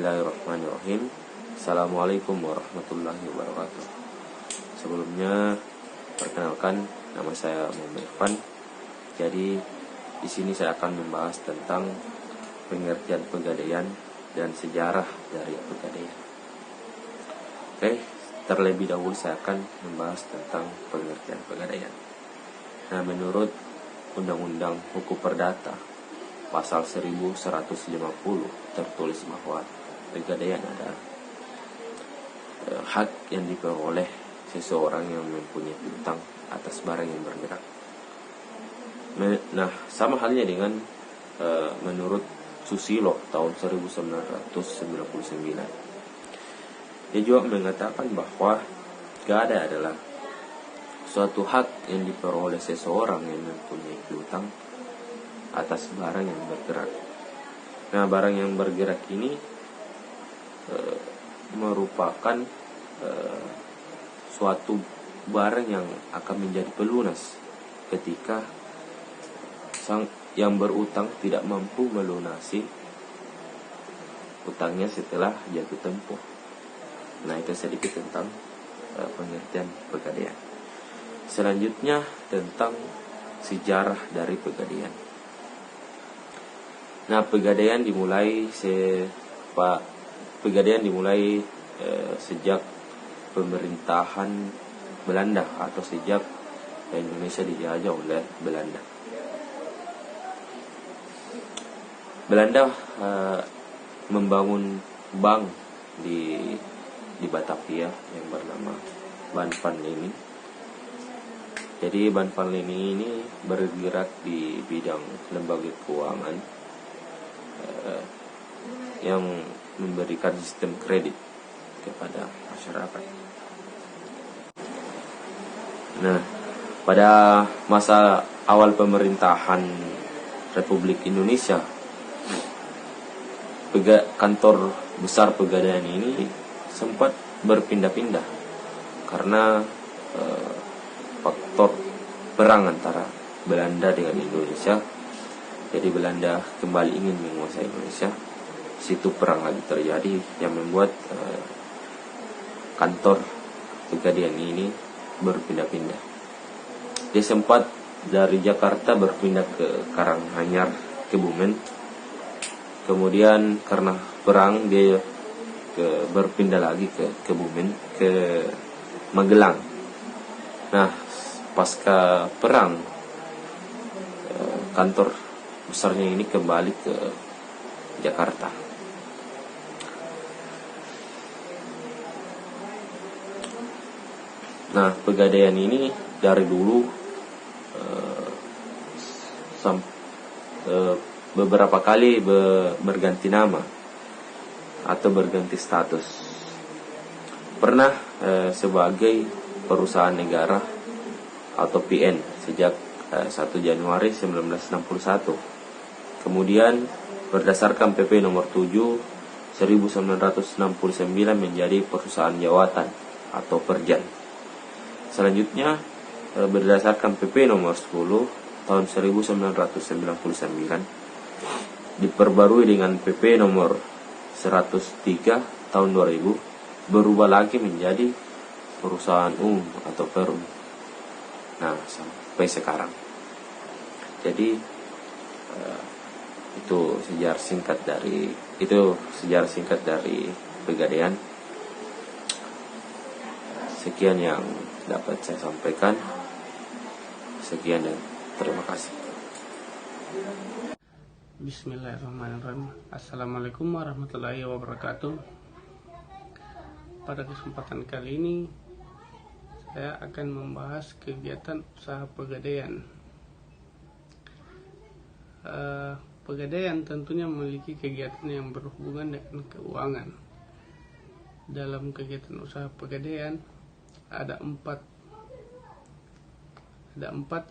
Bismillahirrahmanirrahim. Assalamualaikum warahmatullahi wabarakatuh. Sebelumnya, perkenalkan, nama saya Muhammad Irfan. Jadi, di sini saya akan membahas tentang pengertian pegadaian dan sejarah dari pegadaian. Oke, terlebih dahulu saya akan membahas tentang pengertian pegadaian. Nah, menurut Undang-Undang Hukum Perdata Pasal 1150 tertulis bahwa pegadaian adalah hak yang diperoleh seseorang yang mempunyai piutang atas barang yang bergerak. Nah, sama halnya dengan menurut Susilo tahun 1999. Dia juga mengatakan bahwa gadai adalah suatu hak yang diperoleh seseorang yang mempunyai piutang atas barang yang bergerak. Nah, barang yang bergerak ini merupakan suatu barang yang akan menjadi pelunas ketika sang yang berutang tidak mampu melunasi utangnya setelah jatuh tempo. Nah, itu sedikit tentang pengertian pegadaian. Selanjutnya tentang sejarah dari pegadaian. Nah, pegadaian dimulai sejak pemerintahan Belanda atau sejak Indonesia dijajah oleh Belanda. Belanda membangun bank di Batavia yang bernama Bank van Lening. Jadi Bank van Lening ini bergerak di bidang lembaga keuangan yang memberikan sistem kredit kepada masyarakat. Nah, pada masa awal pemerintahan Republik Indonesia, kantor besar pegadaian ini sempat berpindah-pindah karena faktor perang antara Belanda dengan Indonesia. Jadi Belanda kembali ingin menguasai Indonesia. Situ perang lagi terjadi yang membuat kantor pegadaian ini berpindah-pindah. Dia sempat dari Jakarta berpindah ke Karanganyar, Kebumen. Kemudian karena perang dia berpindah lagi ke Kebumen, ke Magelang. Nah, pasca perang kantor besarnya ini kembali ke Jakarta. Nah, pegadaian ini dari dulu beberapa kali berganti nama atau berganti status. Pernah sebagai perusahaan negara atau PN sejak 1 Januari 1961. Kemudian berdasarkan PP nomor 7 1969 menjadi perusahaan jawatan atau perjan. Selanjutnya berdasarkan PP nomor 10 tahun 1999 diperbarui dengan PP nomor 103 tahun 2000, berubah lagi menjadi perusahaan umum atau perum. Nah, sampai sekarang. Jadi itu sejarah singkat dari pegadaian. Sekian yang dapat saya sampaikan. Sekian dan terima kasih. Bismillahirrahmanirrahim. Assalamualaikum warahmatullahi wabarakatuh. Pada kesempatan kali ini saya akan membahas kegiatan usaha pegadaian. Pegadaian tentunya memiliki kegiatan yang berhubungan dengan keuangan. Dalam kegiatan usaha pegadaian ada empat.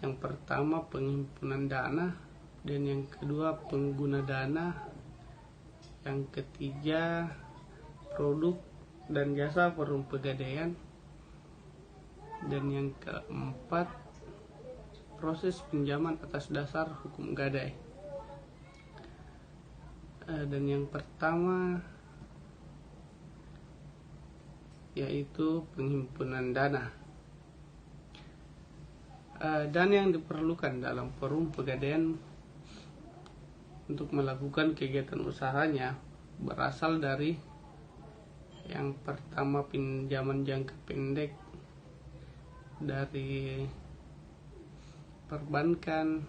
Yang pertama penghimpunan dana, dan yang kedua pengguna dana, yang ketiga produk dan jasa forum pegadaian, dan yang keempat proses pinjaman atas dasar hukum gadai. Dan yang pertama yaitu penghimpunan dana. Dana yang diperlukan dalam forum pegadaian untuk melakukan kegiatan usahanya berasal dari yang pertama pinjaman jangka pendek dari perbankan,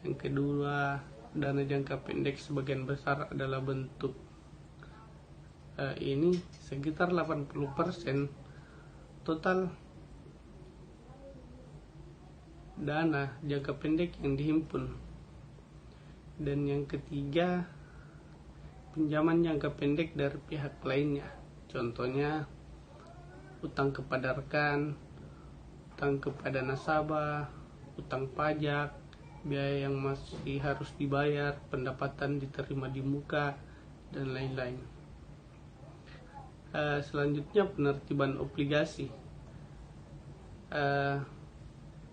yang kedua dana jangka pendek sebagian besar adalah bentuk ini sekitar 80% total dana jangka pendek yang dihimpun. Dan yang ketiga pinjaman jangka pendek dari pihak lainnya, contohnya utang kepada rekan, utang kepada nasabah, utang pajak, biaya yang masih harus dibayar, pendapatan diterima di muka, dan lain-lain. Selanjutnya penertiban obligasi.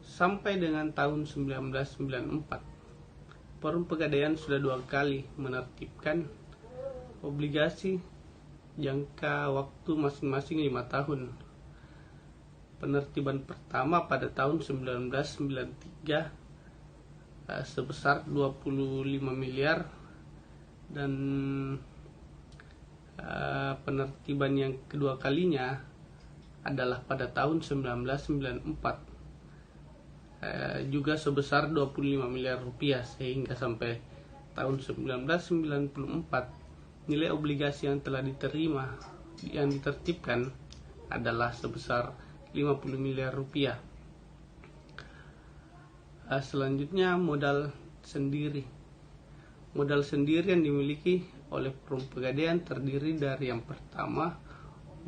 Sampai dengan tahun 1994, Forum Pegadaian sudah 2 kali menertibkan obligasi jangka waktu masing-masing 5 tahun. Penertiban pertama pada tahun 1993 sebesar 25 miliar dan penertiban yang kedua kalinya adalah pada tahun 1994 juga sebesar 25 miliar rupiah, sehingga sampai tahun 1994 nilai obligasi yang telah diterima yang ditertibkan adalah sebesar 50 miliar rupiah. Selanjutnya modal sendiri. Modal sendiri yang dimiliki oleh Forum Pegadaian terdiri dari yang pertama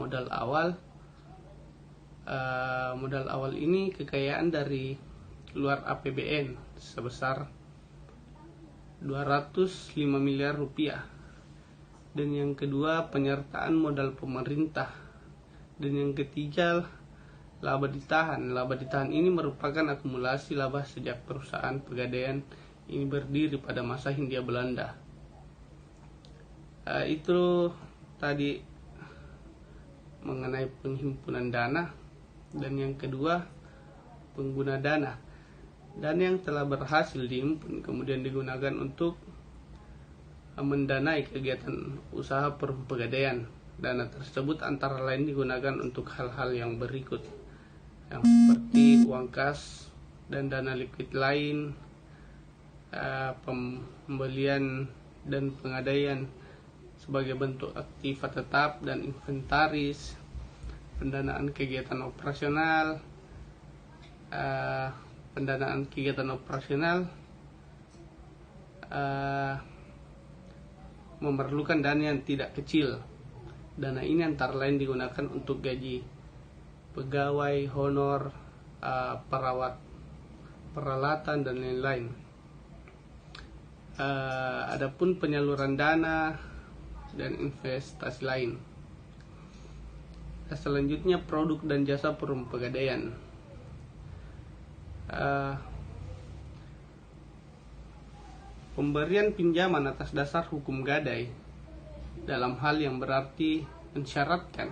modal awal. Modal awal ini kekayaan dari luar APBN sebesar 205 miliar rupiah. Dan yang kedua penyertaan modal pemerintah. Dan yang ketiga laba ditahan. Laba ditahan ini merupakan akumulasi laba sejak perusahaan pegadaian ini berdiri pada masa Hindia Belanda. Itu tadi mengenai penghimpunan dana. Dan yang kedua pengguna dana. Dana yang telah berhasil dihimpun kemudian digunakan untuk mendanai kegiatan usaha Forum Pegadaian. Dana tersebut antara lain digunakan untuk hal-hal yang berikut, yang seperti uang kas dan dana likuid lain, pembelian dan pengadaian sebagai bentuk aktiva tetap dan inventaris, pendanaan kegiatan operasional, memerlukan dana yang tidak kecil. Dana ini antara lain digunakan untuk gaji pegawai, honor, perawat, peralatan, dan lain-lain. Adapun penyaluran dana dan investasi lain. Selanjutnya produk dan jasa Forum Pegadaian. Pemberian pinjaman atas dasar hukum gadai dalam hal yang berarti mensyaratkan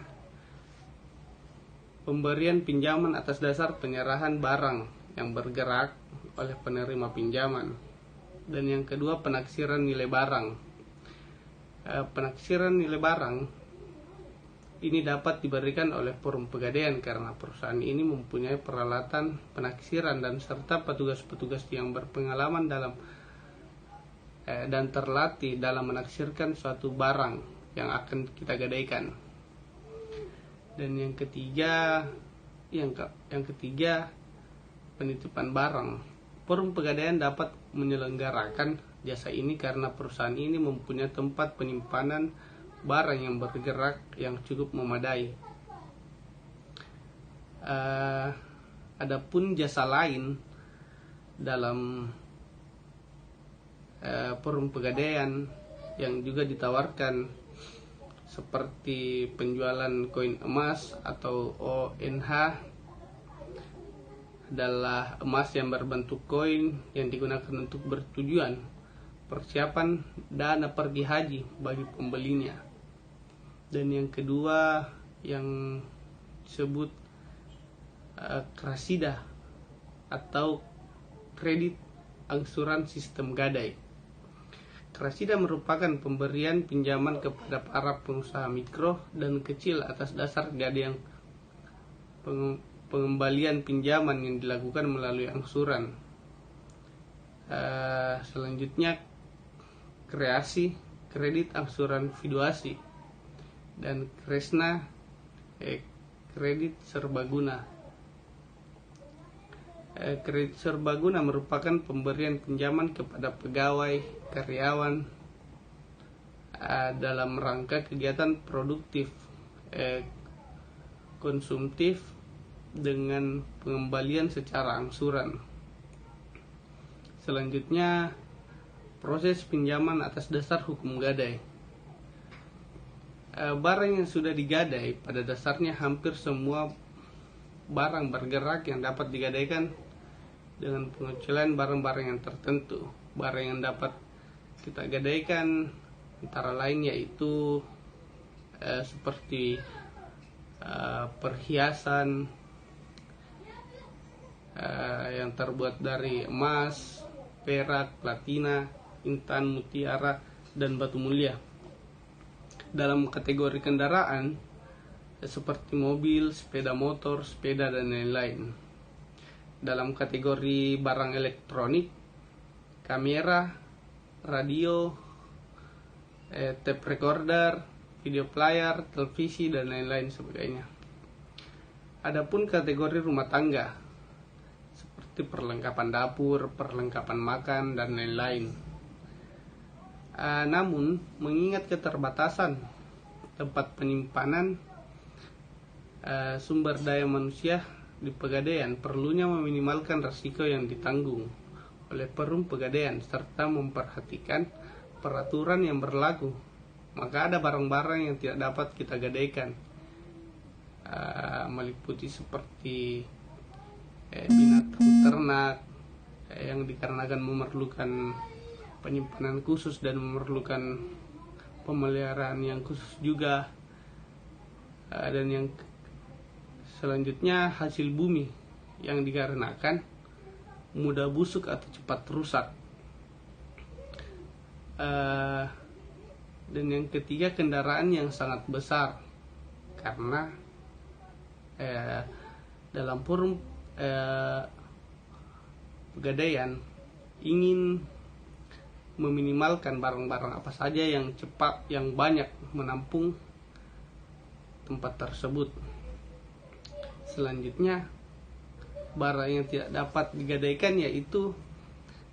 pemberian pinjaman atas dasar penyerahan barang yang bergerak oleh penerima pinjaman. Dan yang kedua penaksiran nilai barang. Penaksiran nilai barang ini dapat diberikan oleh Forum Pegadaian karena perusahaan ini mempunyai peralatan penaksiran dan serta petugas-petugas yang berpengalaman dalam dan terlatih dalam menaksirkan suatu barang yang akan kita gadaikan. Dan yang ketiga penitipan barang. Forum Pegadaian dapat menyelenggarakan jasa ini karena perusahaan ini mempunyai tempat penyimpanan barang yang bergerak yang cukup memadai. Adapun jasa lain dalam Forum Pegadaian yang juga ditawarkan seperti penjualan koin emas atau ONH adalah emas yang berbentuk koin yang digunakan untuk bertujuan persiapan dana pergi haji bagi pembelinya. Dan yang kedua yang disebut krasida atau kredit angsuran sistem gadai. Krasida merupakan pemberian pinjaman kepada para pengusaha mikro dan kecil atas dasar gadai yang pengembalian pinjaman yang dilakukan melalui angsuran. Selanjutnya kreasi kredit angsuran fiduasi dan kresna kredit serbaguna. Kredit serbaguna merupakan pemberian pinjaman kepada pegawai, karyawan dalam rangka kegiatan produktif, konsumtif dengan pengembalian secara angsuran. Selanjutnya, proses pinjaman atas dasar hukum gadai. Barang yang sudah digadai pada dasarnya hampir semua barang bergerak yang dapat digadaikan dengan pengecualian barang-barang yang tertentu. Barang yang dapat kita gadaikan antara lain yaitu seperti perhiasan yang terbuat dari emas, perak, platina, intan, mutiara, dan batu mulia. Dalam kategori kendaraan seperti mobil, sepeda motor, sepeda, dan lain-lain. Dalam kategori barang elektronik, kamera, radio, tape recorder, video player, televisi, dan lain-lain sebagainya. Adapun kategori rumah tangga seperti perlengkapan dapur, perlengkapan makan, dan lain-lain. Namun, mengingat keterbatasan tempat penyimpanan sumber daya manusia di Pegadaian, perlunya meminimalkan risiko yang ditanggung oleh Perum Pegadaian serta memperhatikan peraturan yang berlaku. Maka ada barang-barang yang tidak dapat kita gadaikan, meliputi seperti binatang ternak yang dikarenakan memerlukan penyimpanan khusus dan memerlukan pemeliharaan yang khusus juga. Dan yang selanjutnya hasil bumi yang dikarenakan mudah busuk atau cepat rusak. Dan yang ketiga kendaraan yang sangat besar, karena dalam forum Pegadaian ingin meminimalkan barang-barang apa saja yang cepat, yang banyak menampung tempat tersebut. Selanjutnya, barang yang tidak dapat digadaikan yaitu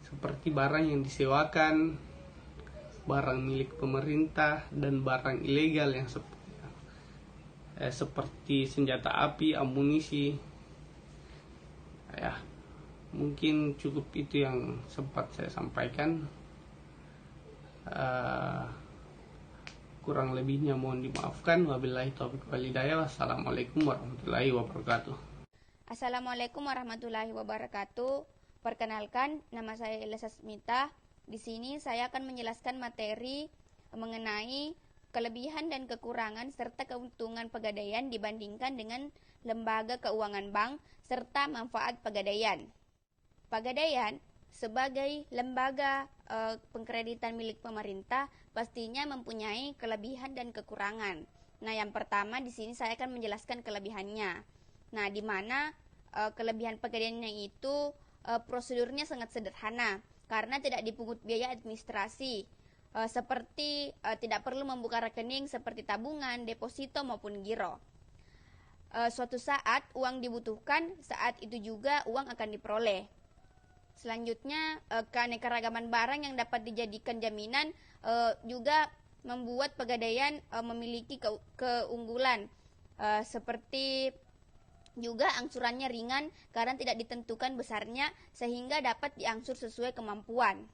seperti barang yang disewakan, barang milik pemerintah, dan barang ilegal yang seperti senjata api, amunisi. Ya, mungkin cukup itu yang sempat saya sampaikan. Kurang lebihnya mohon dimaafkan. Wabillahi taufiq wal hidayah. Wassalamualaikum warahmatullahi wabarakatuh. Assalamualaikum warahmatullahi wabarakatuh. Perkenalkan, nama saya Elsa Smita. Di sini saya akan menjelaskan materi mengenai kelebihan dan kekurangan serta keuntungan Pegadaian dibandingkan dengan lembaga keuangan bank serta manfaat Pegadaian. Pegadaian sebagai lembaga pengkreditan milik pemerintah pastinya mempunyai kelebihan dan kekurangan. Nah, yang pertama di sini saya akan menjelaskan kelebihannya. Nah, di mana kelebihan Pegadaiannya itu prosedurnya sangat sederhana karena tidak dipungut biaya administrasi. Seperti tidak perlu membuka rekening seperti tabungan, deposito maupun giro. Suatu saat uang dibutuhkan, saat itu juga uang akan diperoleh. Selanjutnya, keanekaragaman barang yang dapat dijadikan jaminan juga membuat Pegadaian memiliki keunggulan, seperti juga angsurannya ringan karena tidak ditentukan besarnya sehingga dapat diangsur sesuai kemampuan.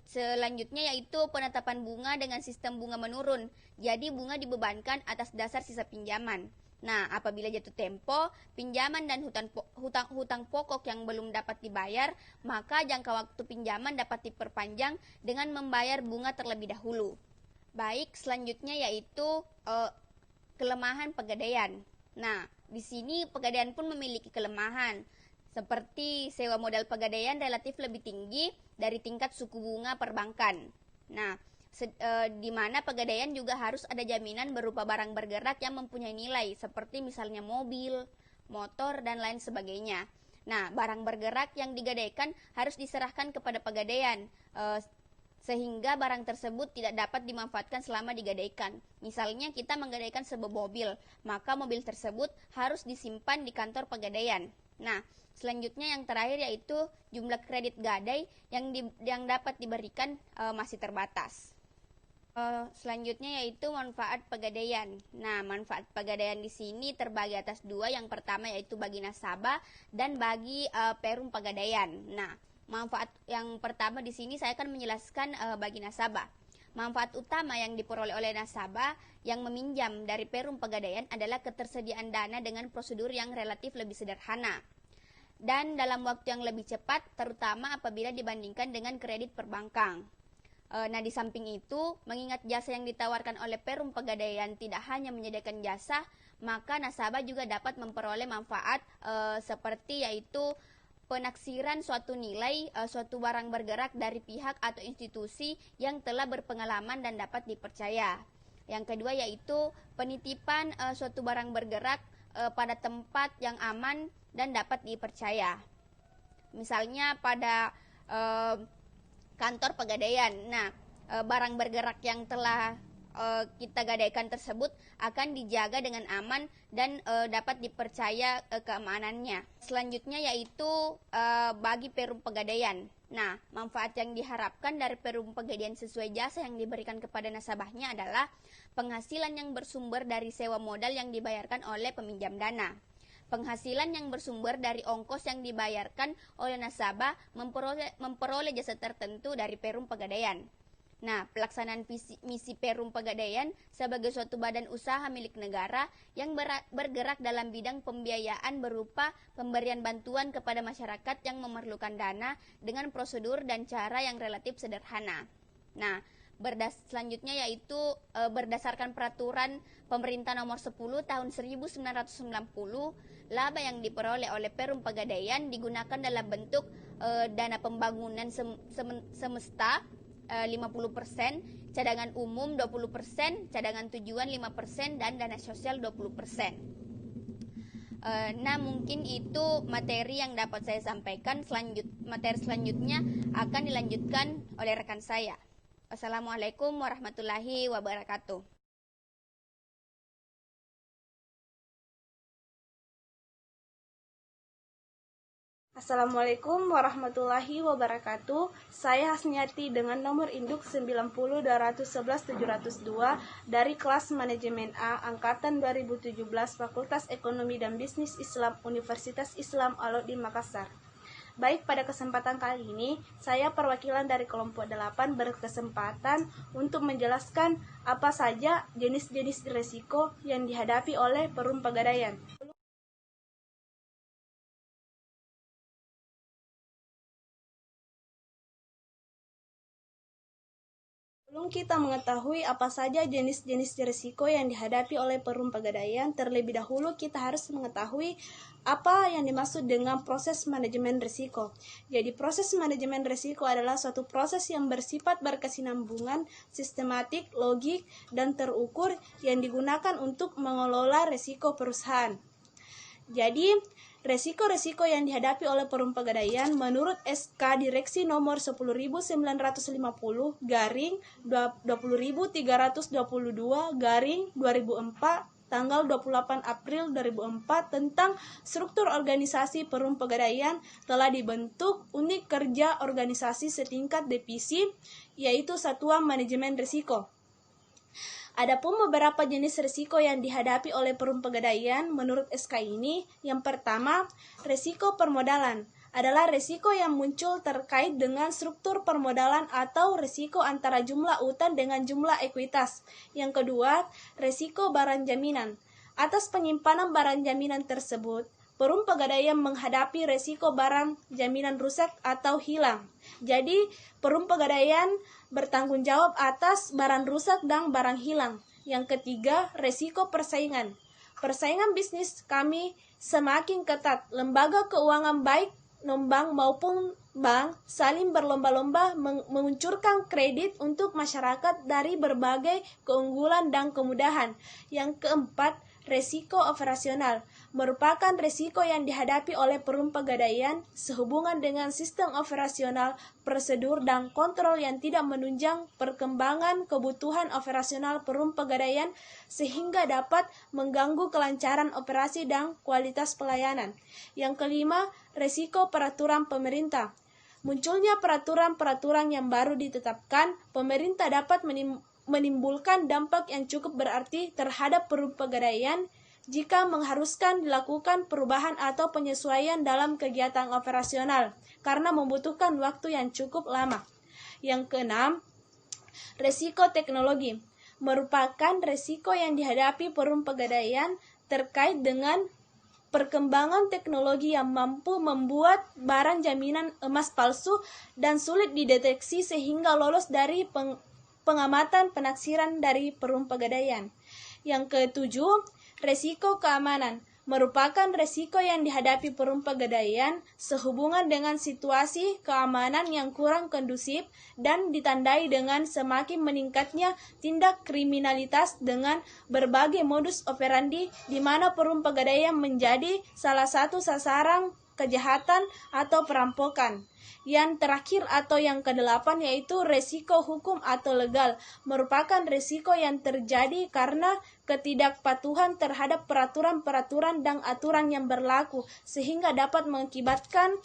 Selanjutnya yaitu penetapan bunga dengan sistem bunga menurun. Jadi bunga dibebankan atas dasar sisa pinjaman. Nah, apabila jatuh tempo, pinjaman dan hutang pokok yang belum dapat dibayar, maka jangka waktu pinjaman dapat diperpanjang dengan membayar bunga terlebih dahulu. Baik, selanjutnya yaitu kelemahan Pegadaian. Nah, di sini Pegadaian pun memiliki kelemahan, seperti sewa modal Pegadaian relatif lebih tinggi dari tingkat suku bunga perbankan. Nah, di mana Pegadaian juga harus ada jaminan berupa barang bergerak yang mempunyai nilai, seperti misalnya mobil, motor, dan lain sebagainya. Nah, barang bergerak yang digadaikan harus diserahkan kepada Pegadaian, sehingga barang tersebut tidak dapat dimanfaatkan selama digadaikan. Misalnya kita menggadaikan sebuah mobil, maka mobil tersebut harus disimpan di kantor Pegadaian. Nah, selanjutnya yang terakhir yaitu jumlah kredit gadai yang dapat diberikan masih terbatas. Selanjutnya yaitu manfaat Pegadaian. Nah, manfaat Pegadaian di sini terbagi atas dua. Yang pertama yaitu bagi nasabah dan bagi perum Pegadaian. Nah, manfaat yang pertama di sini saya akan menjelaskan bagi nasabah. Manfaat utama yang diperoleh oleh nasabah yang meminjam dari perum Pegadaian adalah ketersediaan dana dengan prosedur yang relatif lebih sederhana dan dalam waktu yang lebih cepat, terutama apabila dibandingkan dengan kredit perbankan. Nah, di samping itu, mengingat jasa yang ditawarkan oleh perum Pegadaian tidak hanya menyediakan jasa, maka nasabah juga dapat memperoleh manfaat seperti yaitu penaksiran suatu nilai, suatu barang bergerak dari pihak atau institusi yang telah berpengalaman dan dapat dipercaya. Yang kedua yaitu penitipan suatu barang bergerak pada tempat yang aman dan dapat dipercaya. Misalnya pada kantor Pegadaian. Nah, barang bergerak yang telah kita gadaikan tersebut akan dijaga dengan aman dan dapat dipercaya keamanannya. Selanjutnya yaitu bagi perum Pegadaian. Nah, manfaat yang diharapkan dari perum Pegadaian sesuai jasa yang diberikan kepada nasabahnya adalah penghasilan yang bersumber dari sewa modal yang dibayarkan oleh peminjam dana. Penghasilan yang bersumber dari ongkos yang dibayarkan oleh nasabah memperoleh jasa tertentu dari perum Pegadaian. Nah, pelaksanaan misi perum Pegadaian sebagai suatu badan usaha milik negara yang bergerak dalam bidang pembiayaan berupa pemberian bantuan kepada masyarakat yang memerlukan dana dengan prosedur dan cara yang relatif sederhana. Nah, selanjutnya yaitu berdasarkan peraturan pemerintah nomor 10 tahun 1990, laba yang diperoleh oleh perum Pegadaian digunakan dalam bentuk dana pembangunan semesta 50%, cadangan umum 20%, cadangan tujuan 5%, dan dana sosial 20%. Nah, mungkin itu materi yang dapat saya sampaikan. Materi selanjutnya akan dilanjutkan oleh rekan saya. Wassalamualaikum warahmatullahi wabarakatuh. Assalamualaikum warahmatullahi wabarakatuh. Saya Hasniati dengan nomor induk 90211702 dari kelas manajemen A angkatan 2017 Fakultas Ekonomi dan Bisnis Islam Universitas Islam Al-Uddin Makassar. Baik, pada kesempatan kali ini saya perwakilan dari kelompok 8 berkesempatan untuk menjelaskan apa saja jenis-jenis risiko yang dihadapi oleh perum Pegadaian. Sebelum kita mengetahui apa saja jenis-jenis risiko yang dihadapi oleh perum Pegadaian, terlebih dahulu kita harus mengetahui apa yang dimaksud dengan proses manajemen risiko. Jadi, proses manajemen risiko adalah suatu proses yang bersifat berkesinambungan, sistematik, logik, dan terukur yang digunakan untuk mengelola risiko perusahaan. Jadi, resiko-resiko yang dihadapi oleh perum Pegadaian menurut SK Direksi nomor 10.950-20322-2004 tanggal 28 April 2004 tentang struktur organisasi perum Pegadaian telah dibentuk unit kerja organisasi setingkat divisi, yaitu Satuan Manajemen Risiko. Adapun beberapa jenis risiko yang dihadapi oleh perum Pegadaian menurut SK ini, yang pertama, risiko permodalan adalah risiko yang muncul terkait dengan struktur permodalan atau risiko antara jumlah utang dengan jumlah ekuitas. Yang kedua, risiko barang jaminan. Atas penyimpanan barang jaminan tersebut, perum Pegadaian menghadapi risiko barang jaminan rusak atau hilang. Jadi, perum Pegadaian bertanggung jawab atas barang rusak dan barang hilang. Yang ketiga, resiko persaingan. Persaingan bisnis kami semakin ketat. Lembaga keuangan baik non-bank maupun bank saling berlomba-lomba menguncurkan kredit untuk masyarakat dari berbagai keunggulan dan kemudahan. Yang keempat, resiko operasional merupakan resiko yang dihadapi oleh Perum Pegadaian sehubungan dengan sistem operasional, prosedur, dan kontrol yang tidak menunjang perkembangan kebutuhan operasional Perum Pegadaian sehingga dapat mengganggu kelancaran operasi dan kualitas pelayanan. Yang kelima, resiko peraturan pemerintah. Munculnya peraturan-peraturan yang baru ditetapkan, pemerintah dapat menimbulkan dampak yang cukup berarti terhadap Perum Pegadaian jika mengharuskan dilakukan perubahan atau penyesuaian dalam kegiatan operasional karena membutuhkan waktu yang cukup lama. Yang keenam, resiko teknologi merupakan resiko yang dihadapi Perum Pegadaian terkait dengan perkembangan teknologi yang mampu membuat barang jaminan emas palsu dan sulit dideteksi sehingga lolos dari pengamatan penaksiran dari Perum Pegadaian. Yang ketujuh, resiko keamanan merupakan resiko yang dihadapi Perum Pegadaian sehubungan dengan situasi keamanan yang kurang kondusif dan ditandai dengan semakin meningkatnya tindak kriminalitas dengan berbagai modus operandi di mana Perum Pegadaian menjadi salah satu sasaran kejahatan atau perampokan. Yang terakhir atau yang kedelapan yaitu resiko hukum atau legal merupakan resiko yang terjadi karena ketidakpatuhan terhadap peraturan-peraturan dan aturan yang berlaku sehingga dapat mengakibatkan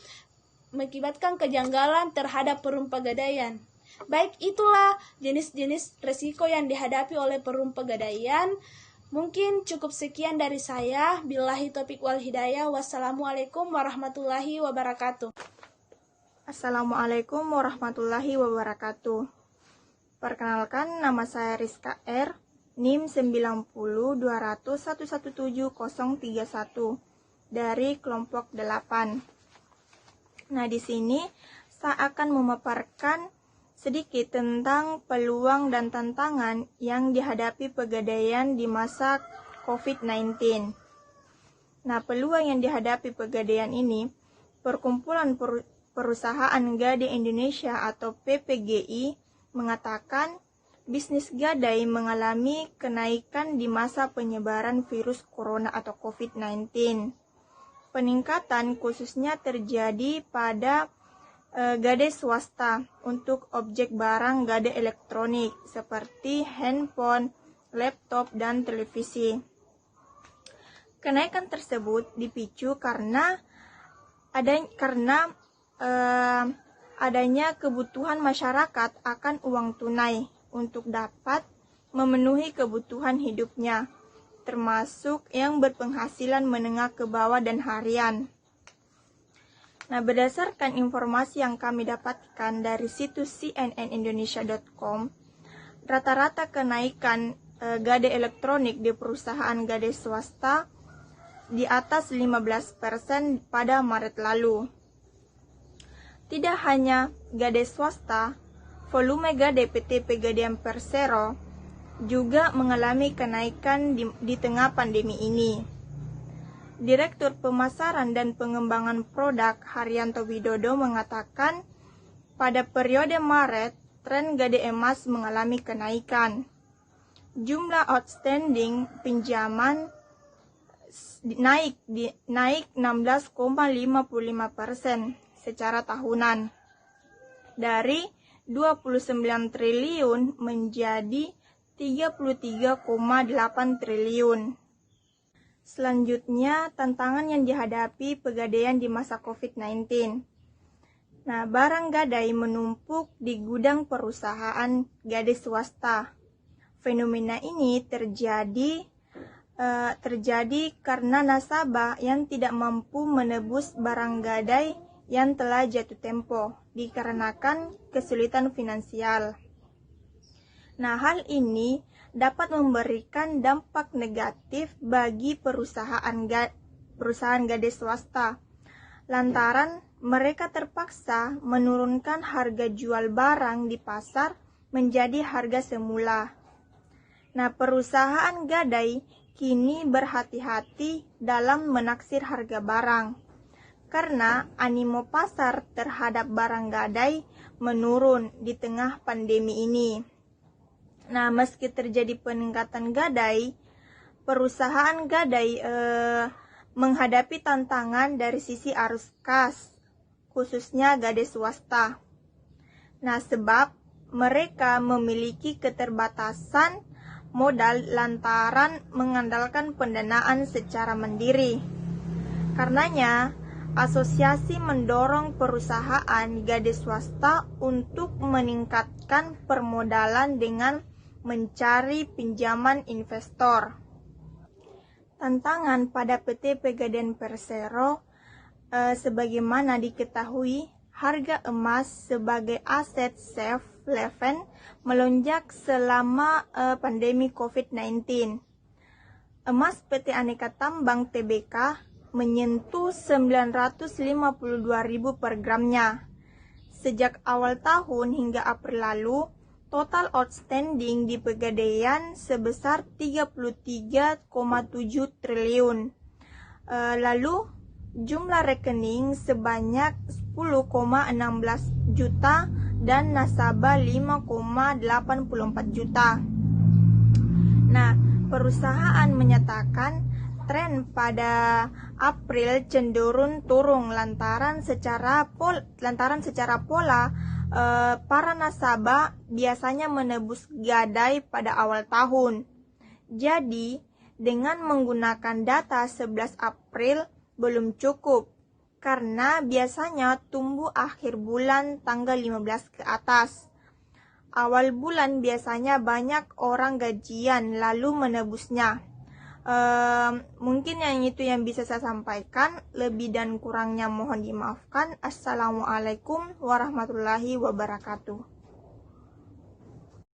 kejanggalan terhadap Perum Pegadaian. Baik, itulah jenis-jenis resiko yang dihadapi oleh Perum Pegadaian. Mungkin cukup sekian dari saya. Billahi taufiq wal hidayah. Wassalamualaikum warahmatullahi wabarakatuh. Assalamualaikum warahmatullahi wabarakatuh. Perkenalkan, nama saya Rizka R, NIM 9020117031 dari kelompok 8. Nah, di sini saya akan memaparkan sedikit tentang peluang dan tantangan yang dihadapi Pegadaian di masa COVID-19. Nah, peluang yang dihadapi Pegadaian ini, Perkumpulan Perusahaan Gadai Indonesia atau PPGI mengatakan bisnis gadai mengalami kenaikan di masa penyebaran virus corona atau COVID-19. Peningkatan khususnya terjadi pada gadai swasta untuk objek barang gadai elektronik seperti handphone, laptop, dan televisi. Kenaikan tersebut dipicu karena adanya kebutuhan masyarakat akan uang tunai untuk dapat memenuhi kebutuhan hidupnya, termasuk yang berpenghasilan menengah ke bawah dan harian. Nah, berdasarkan informasi yang kami dapatkan dari situs cnnindonesia.com, rata-rata kenaikan gadai elektronik di perusahaan gadai swasta di atas 15% pada Maret lalu. Tidak hanya gadai swasta, volume gadai PT Pegadaian Persero juga mengalami kenaikan di tengah pandemi ini. Direktur Pemasaran dan Pengembangan Produk Haryanto Widodo mengatakan, pada periode Maret, tren gadai emas mengalami kenaikan. Jumlah outstanding pinjaman naik 16,55% secara tahunan, dari 29 triliun menjadi 33,8 triliun. Selanjutnya, tantangan yang dihadapi Pegadaian di masa COVID-19. Nah, barang gadai menumpuk di gudang perusahaan gadai swasta. Fenomena ini terjadi karena nasabah yang tidak mampu menebus barang gadai yang telah jatuh tempo dikarenakan kesulitan finansial. Nah, hal ini dapat memberikan dampak negatif bagi perusahaan gadai swasta, lantaran mereka terpaksa menurunkan harga jual barang di pasar menjadi harga semula. Nah, perusahaan gadai kini berhati-hati dalam menaksir harga barang, karena animo pasar terhadap barang gadai menurun di tengah pandemi ini. Nah, meski terjadi peningkatan gadai, perusahaan gadai menghadapi tantangan dari sisi arus kas, khususnya gadai swasta. Nah, sebab mereka memiliki keterbatasan modal lantaran mengandalkan pendanaan secara mandiri. Karenanya, asosiasi mendorong perusahaan gadai swasta untuk meningkatkan permodalan dengan mencari pinjaman investor. Tantangan pada PT Pegadaian Persero, sebagaimana diketahui, harga emas sebagai aset safe haven melonjak selama pandemi COVID-19. Emas PT Aneka Tambang Tbk menyentuh 952.000 per gramnya. Sejak awal tahun hingga April lalu, total outstanding di Pegadaian sebesar 33,7 triliun. Lalu jumlah rekening sebanyak 10,16 juta dan nasabah 5,84 juta. Nah, perusahaan menyatakan tren pada April cenderung turun lantaran secara pola para nasabah biasanya menebus gadai pada awal tahun. Jadi, dengan menggunakan data 11 April belum cukup, karena biasanya tumbuh akhir bulan tanggal 15 ke atas. Awal bulan biasanya banyak orang gajian lalu menebusnya. Mungkin yang itu yang bisa saya sampaikan. Lebih dan kurangnya mohon dimaafkan. Assalamualaikum warahmatullahi wabarakatuh.